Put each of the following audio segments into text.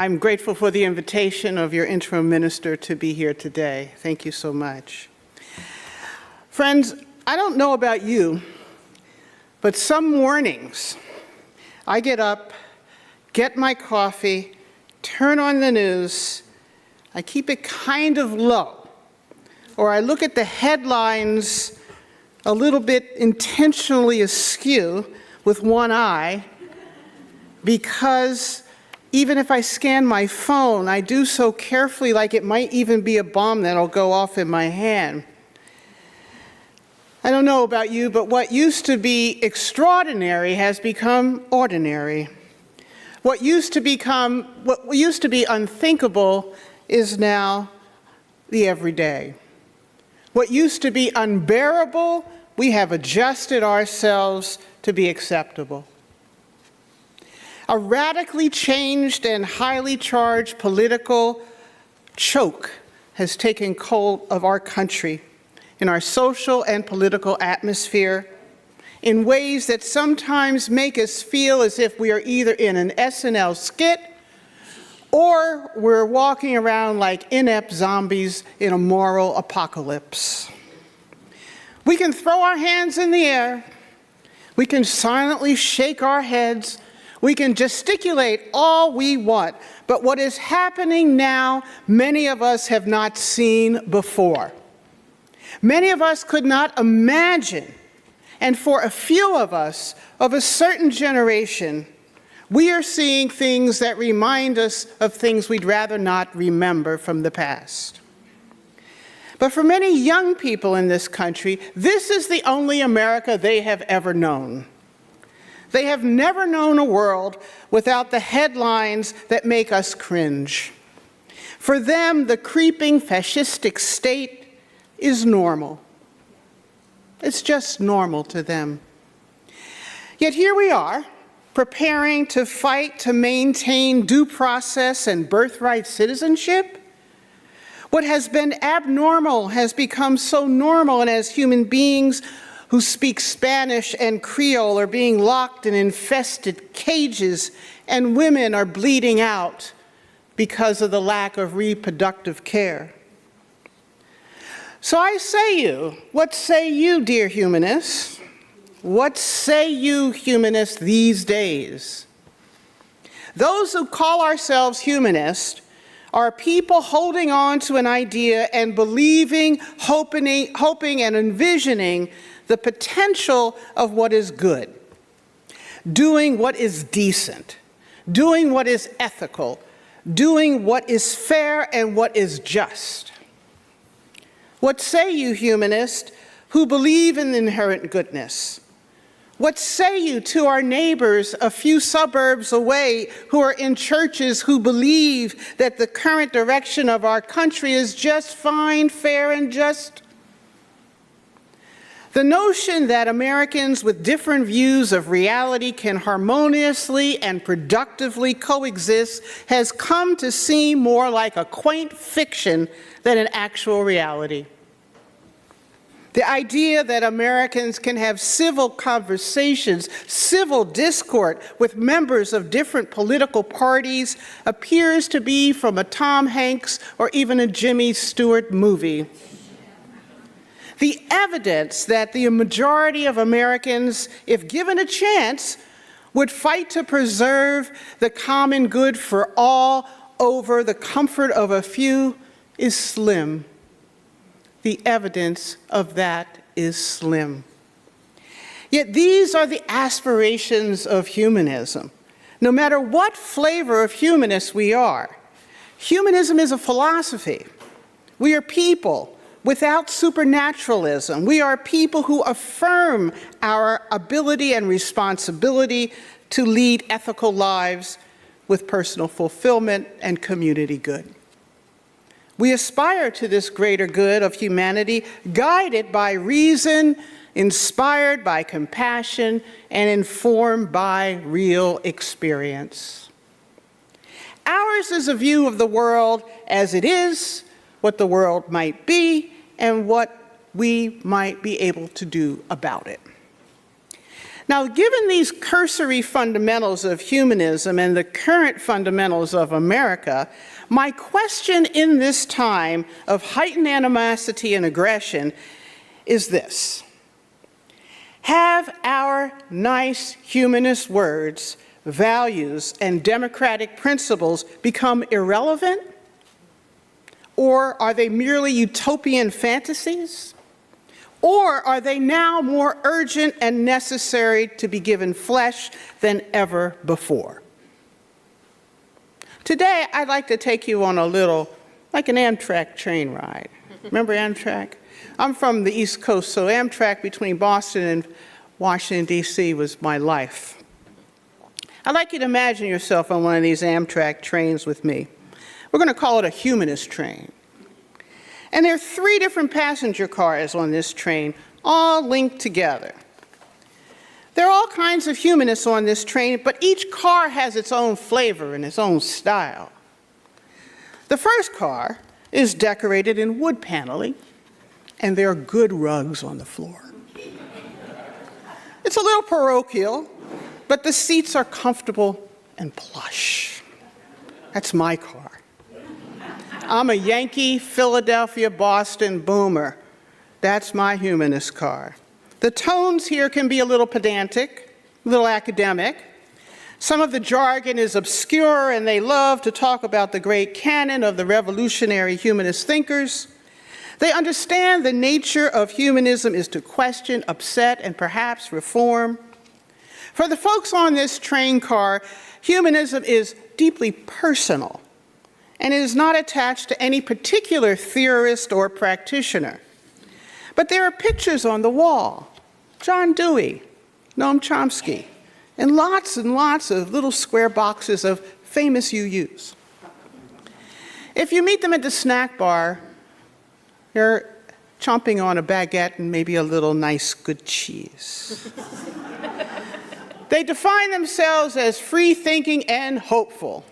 I'm grateful for the invitation of your interim minister to be here today. Thank you so much. Friends, I don't know about you, but some mornings I get up, get my coffee, turn on the news, I keep it kind of low, or I look at the headlines a little bit intentionally askew with one eye, because even if I scan my phone, I do so carefully like it might even be a bomb that'll go off in my hand. I don't know about you, but what used to be extraordinary has become ordinary. What used to be unthinkable is now the everyday. What used to be unbearable, we have adjusted ourselves to be acceptable. A radically changed and highly charged political choke has taken hold of our country, in our social and political atmosphere, in ways that sometimes make us feel as if we are either in an SNL skit or we're walking around like inept zombies in a moral apocalypse. We can throw our hands in the air, we can silently shake our heads, we can gesticulate all we want, but what is happening now, many of us have not seen before. Many of us could not imagine, and for a few of us, of a certain generation, we are seeing things that remind us of things we'd rather not remember from the past. But for many young people in this country, this is the only America they have ever known. They have never known a world without the headlines that make us cringe. For them, the creeping fascistic state is normal. It's just normal to them. Yet here we are, preparing to fight to maintain due process and birthright citizenship. What has been abnormal has become so normal, and as human beings who speak Spanish and Creole are being locked in infested cages, and women are bleeding out because of the lack of reproductive care. So I say what say you, dear humanists? What say you, humanists, these days? Those who call ourselves humanists are people holding on to an idea and believing, hoping and envisioning the potential of what is good, doing what is decent, doing what is ethical, doing what is fair and what is just. What say you, humanists, who believe in inherent goodness? What say you to our neighbors a few suburbs away who are in churches who believe that the current direction of our country is just fine, fair, and just? The notion that Americans with different views of reality can harmoniously and productively coexist has come to seem more like a quaint fiction than an actual reality. The idea that Americans can have civil conversations, civil discord with members of different political parties appears to be from a Tom Hanks or even a Jimmy Stewart movie. The evidence that the majority of Americans, if given a chance, would fight to preserve the common good for all over the comfort of a few is slim. The evidence of that is slim. Yet these are the aspirations of humanism. No matter what flavor of humanist we are, humanism is a philosophy. We are people without supernaturalism. We are people who affirm our ability and responsibility to lead ethical lives with personal fulfillment and community good. We aspire to this greater good of humanity, guided by reason, inspired by compassion, and informed by real experience. Ours is a view of the world as it is, what the world might be, and what we might be able to do about it. Now, given these cursory fundamentals of humanism and the current fundamentals of America, my question in this time of heightened animosity and aggression is this: have our nice humanist words, values, and democratic principles become irrelevant? Or are they merely utopian fantasies? Or are they now more urgent and necessary to be given flesh than ever before? Today, I'd like to take you on a little, like an Amtrak train ride. Remember Amtrak? I'm from the East Coast, so Amtrak between Boston and Washington, D.C. was my life. I'd like you to imagine yourself on one of these Amtrak trains with me. We're going to call it a humanist train. And there are 3 different passenger cars on this train, all linked together. There are all kinds of humanists on this train, but each car has its own flavor and its own style. The first car is decorated in wood paneling, and there are good rugs on the floor. It's a little parochial, but the seats are comfortable and plush. That's my car. I'm a Yankee, Philadelphia, Boston boomer. That's my humanist car. The tones here can be a little pedantic, a little academic. Some of the jargon is obscure, and they love to talk about the great canon of the revolutionary humanist thinkers. They understand the nature of humanism is to question, upset, and perhaps reform. For the folks on this train car, humanism is deeply personal, and it is not attached to any particular theorist or practitioner. But there are pictures on the wall: John Dewey, Noam Chomsky, and lots of little square boxes of famous UUs. If you meet them at the snack bar, they're chomping on a baguette and maybe a little nice good cheese. They define themselves as free-thinking and hopeful.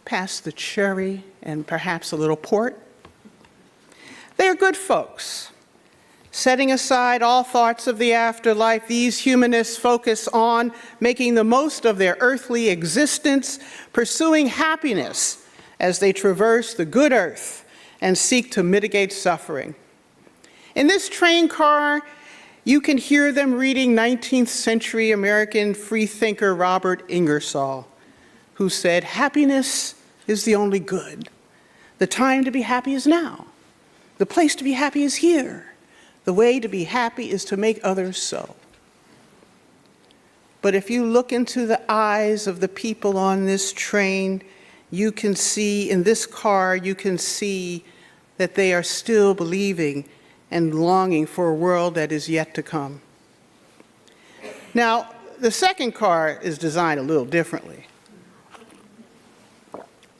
Pass the cherry and perhaps a little port. They are good folks. Setting aside all thoughts of the afterlife, these humanists focus on making the most of their earthly existence, pursuing happiness as they traverse the good earth and seek to mitigate suffering. In this train car, you can hear them reading 19th century American freethinker Robert Ingersoll, who said, "Happiness is the only good. The time to be happy is now. The place to be happy is here. The way to be happy is to make others so." But if you look into the eyes of the people on this train, you can see, in this car, you can see that they are still believing and longing for a world that is yet to come. Now, the second car is designed a little differently.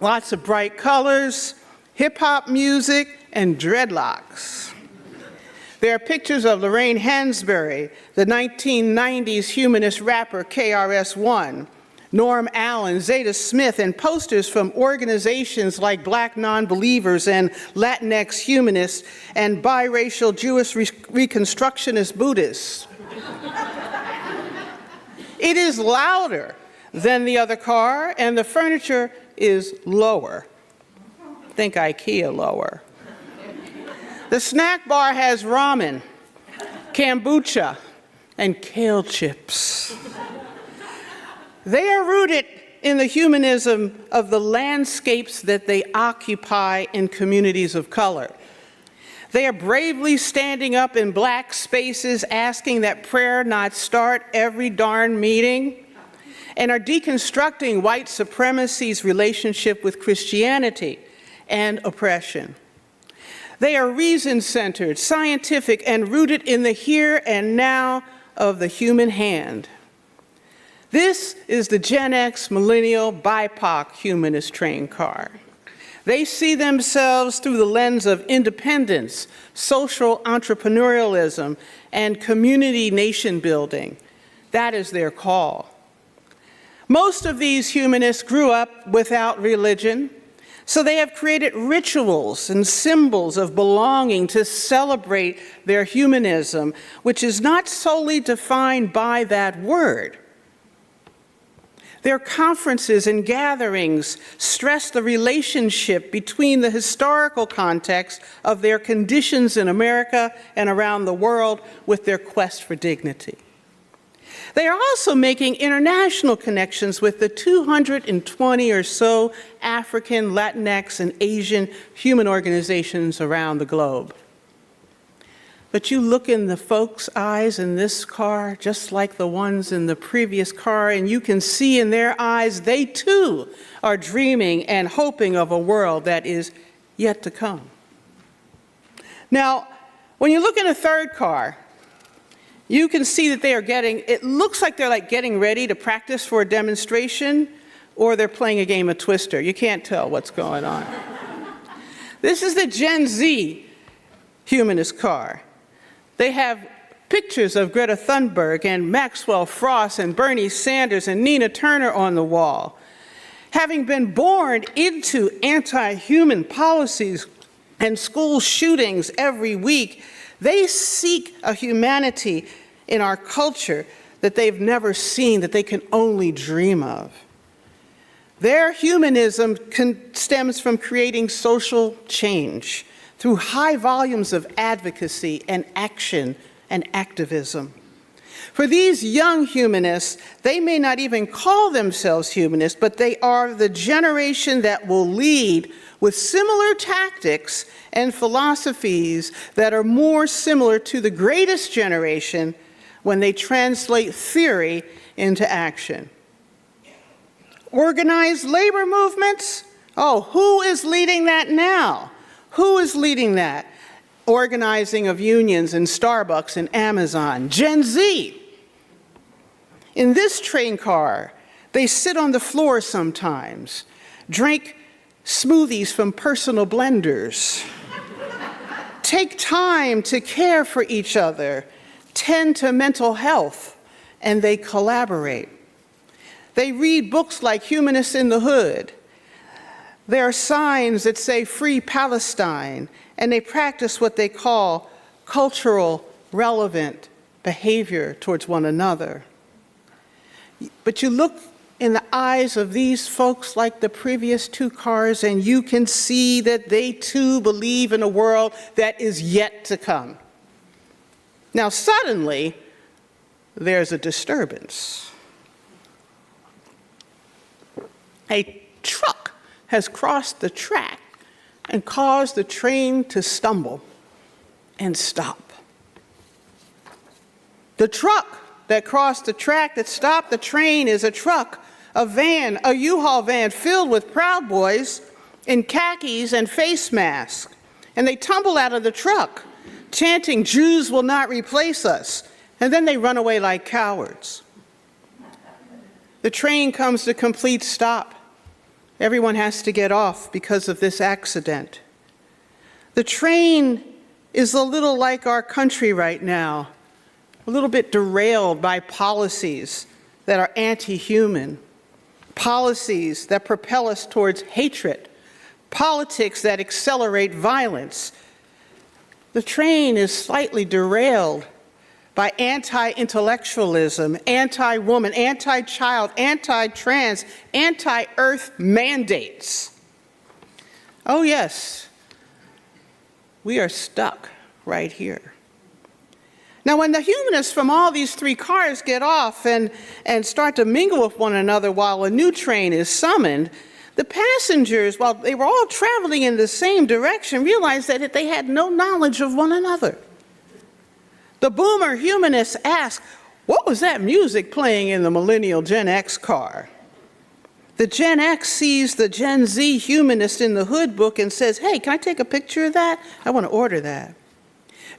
Lots of bright colors, hip-hop music, and dreadlocks. There are pictures of Lorraine Hansberry, the 1990s humanist rapper KRS-One, Norm Allen, Zeta Smith, and posters from organizations like Black Nonbelievers and Latinx Humanists and biracial Jewish Reconstructionist Buddhists. It is louder than the other car, and the furniture is lower. Think IKEA lower. The snack bar has ramen, kombucha, and kale chips. They are rooted in the humanism of the landscapes that they occupy in communities of color. They are bravely standing up in black spaces, asking that prayer not start every darn meeting, and are deconstructing white supremacy's relationship with Christianity and oppression. They are reason-centered, scientific, and rooted in the here and now of the human hand. This is the Gen X millennial BIPOC humanist train car. They see themselves through the lens of independence, social entrepreneurialism, and community nation building. That is their call. Most of these humanists grew up without religion. So they have created rituals and symbols of belonging to celebrate their humanism, which is not solely defined by that word. Their conferences and gatherings stress the relationship between the historical context of their conditions in America and around the world with their quest for dignity. They are also making international connections with the 220 or so African, Latinx, and Asian human organizations around the globe. But you look in the folks' eyes in this car, just like the ones in the previous car, and you can see in their eyes they too are dreaming and hoping of a world that is yet to come. Now, when you look in a third car, you can see that it looks like they're getting ready to practice for a demonstration, or they're playing a game of Twister. You can't tell what's going on. This is the Gen Z humanist car. They have pictures of Greta Thunberg and Maxwell Frost and Bernie Sanders and Nina Turner on the wall. Having been born into anti-human policies and school shootings every week, they seek a humanity in our culture that they've never seen, that they can only dream of. Their humanism stems from creating social change through high volumes of advocacy and action and activism. For these young humanists, they may not even call themselves humanists, but they are the generation that will lead with similar tactics and philosophies that are more similar to the greatest generation when they translate theory into action. Organized labor movements? Oh, who is leading that now? Who is leading that? Organizing of unions in Starbucks and Amazon. Gen Z. In this train car, they sit on the floor sometimes, drink smoothies from personal blenders, take time to care for each other, tend to mental health, and they collaborate. They read books like Humanists in the Hood. There are signs that say Free Palestine, and they practice what they call cultural relevant behavior towards one another. But you look in the eyes of these folks like the previous two cars, and you can see that they too believe in a world that is yet to come. Now suddenly, there's a disturbance. A truck has crossed the track and caused the train to stumble and stop. The truck that crossed the track that stopped the train is a truck, a van, a U-Haul van filled with Proud Boys in khakis and face masks. And they tumble out of the truck, chanting, "Jews will not replace us." And then they run away like cowards. The train comes to a complete stop. Everyone has to get off because of this accident. The train is a little like our country right now, a little bit derailed by policies that are anti-human, policies that propel us towards hatred, politics that accelerate violence. The train is slightly derailed by anti-intellectualism, anti-woman, anti-child, anti-trans, anti-earth mandates. Oh yes, we are stuck right here. Now, when the humanists from all these three cars get off and start to mingle with one another while a new train is summoned, the passengers, while they were all traveling in the same direction, realized that they had no knowledge of one another. The boomer humanists asked, "What was that music playing in the millennial Gen X car?" The Gen X sees the Gen Z humanist in the Hood book and says, "Hey, can I take a picture of that? I want to order that."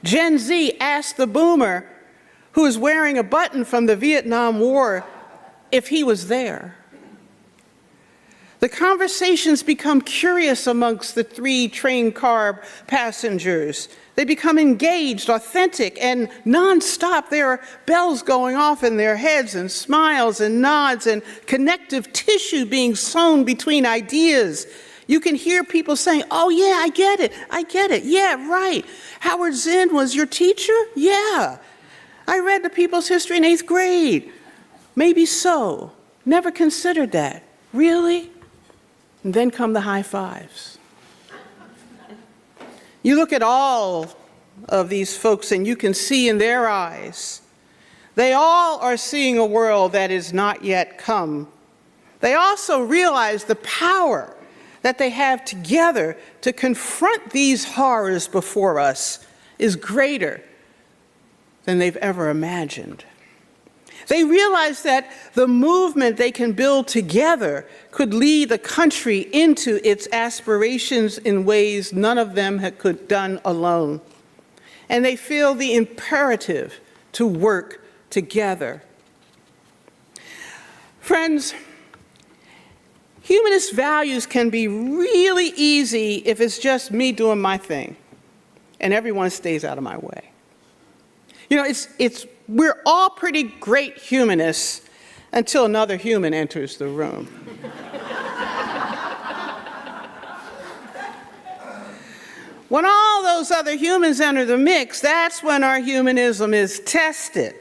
Gen Z asked the boomer, who is wearing a button from the Vietnam War, if he was there. The conversations become curious amongst the three train car passengers. They become engaged, authentic, and nonstop. There are bells going off in their heads and smiles and nods and connective tissue being sewn between ideas. You can hear people saying, oh yeah, I get it, yeah, right. Howard Zinn was your teacher? Yeah. I read the People's History in 8th grade. Maybe so. Never considered that. Really? And then come the high fives. You look at all of these folks and you can see in their eyes, they all are seeing a world that is not yet come. They also realize the power that they have together to confront these horrors before us is greater than they've ever imagined. They realize that the movement they can build together could lead the country into its aspirations in ways none of them could have done alone. And they feel the imperative to work together. Friends, humanist values can be really easy if it's just me doing my thing and everyone stays out of my way. You know, we're all pretty great humanists until another human enters the room. When all those other humans enter the mix, that's when our humanism is tested.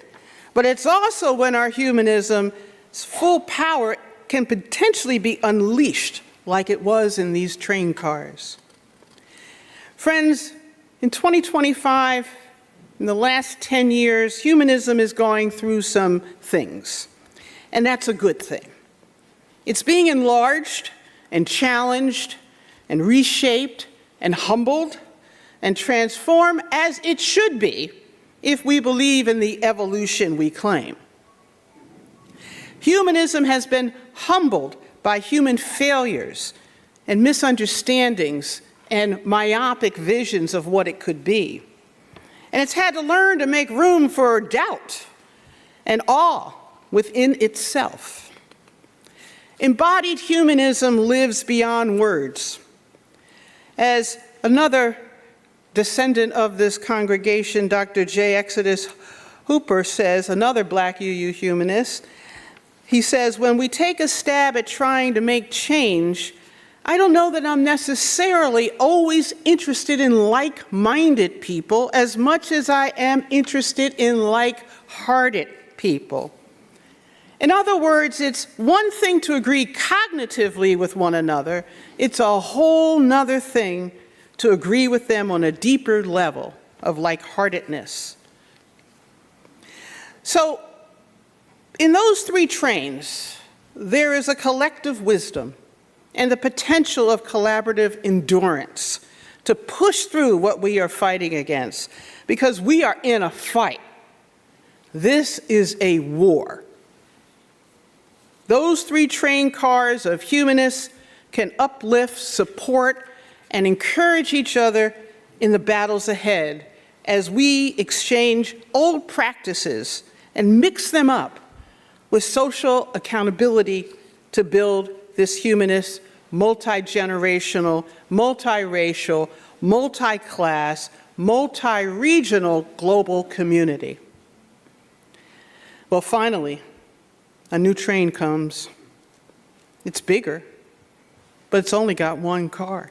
But it's also when our humanism's full power can potentially be unleashed like it was in these train cars. Friends, in 2025, in the last 10 years, humanism is going through some things, and that's a good thing. It's being enlarged and challenged and reshaped and humbled and transformed as it should be if we believe in the evolution we claim. Humanism has been humbled by human failures and misunderstandings and myopic visions of what it could be. And it's had to learn to make room for doubt and awe within itself. Embodied humanism lives beyond words. As another descendant of this congregation, Dr. J. Exodus Hooper says, another Black UU humanist, he says, when we take a stab at trying to make change, I don't know that I'm necessarily always interested in like-minded people as much as I am interested in like-hearted people. In other words, it's one thing to agree cognitively with one another. It's a whole nother thing to agree with them on a deeper level of like-heartedness. So, in those three trains, there is a collective wisdom and the potential of collaborative endurance to push through what we are fighting against, because we are in a fight. This is a war. Those three train cars of humanists can uplift, support, and encourage each other in the battles ahead as we exchange old practices and mix them up with social accountability to build this humanist, multi-generational, multiracial, multi-class, multi-regional global community. Well, finally, a new train comes. It's bigger, but it's only got one car.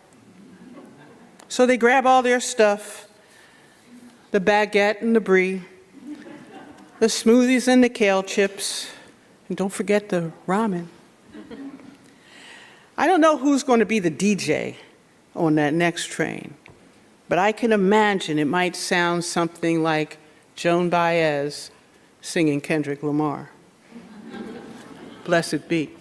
So they grab all their stuff, the baguette and the brie, the smoothies and the kale chips, and don't forget the ramen. I don't know who's going to be the DJ on that next train, but I can imagine it might sound something like Joan Baez singing Kendrick Lamar. Blessed be.